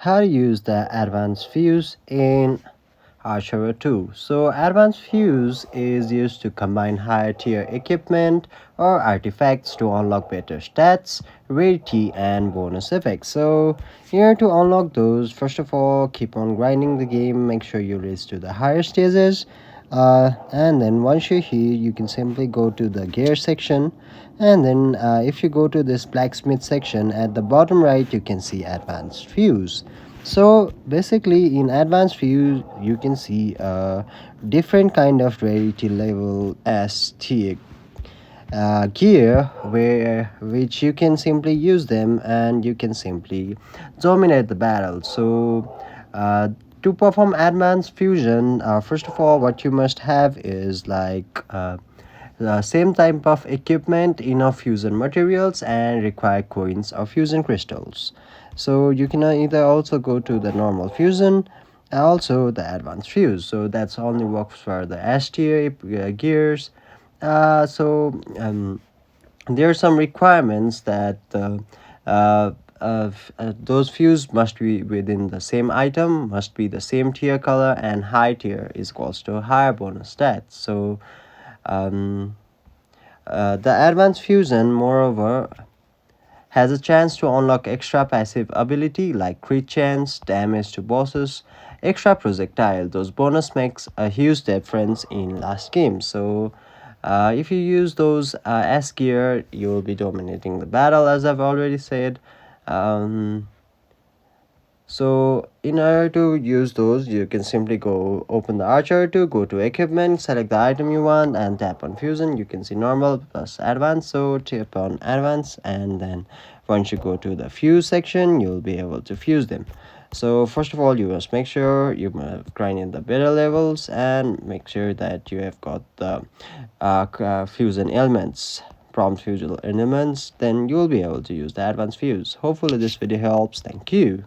how to use the advanced fuse in Archero 2. So advanced fuse is used to combine higher tier equipment or artifacts to unlock better stats, rarity and bonus effects. So here to unlock those, first of all keep on grinding the game, make sure you raise to the higher stages. And then once you're here you can simply go to the gear section, and then if you go to this blacksmith section at the bottom right you can see advanced fuse. So basically in advanced fuse you can see different kind of rarity level s tier gear where which you can simply use them and you can simply dominate the battle. So uh, to perform advanced fusion, first of all what you must have is like the same type of equipment, enough fusion materials and require coins or fusion crystals. So you can either also go to the normal fusion, also the advanced fuse. So that's only works for the S tier gears. There are some requirements that those fuse must be within the same item, must be the same tier color, and high tier is equals to higher bonus stats. So um, the advanced fusion, moreover, has a chance to unlock extra passive ability like crit chance, damage to bosses, extra projectile. Those bonus makes a huge difference in last game. So if you use those S gear, you will be dominating the battle, as I've already said. Um, so in order to use those, you can simply go open the Archero to go to equipment, select the item you want and tap on fusion. You can see normal plus advanced, so tap on advanced, and then once you go to the fuse section you'll be able to fuse them. So first of all you must make sure you have grinded the better levels and make sure that you have got the fusion elements, prompt fusion elements, then you'll be able to use the advanced fuse. Hopefully this video helps. Thank you.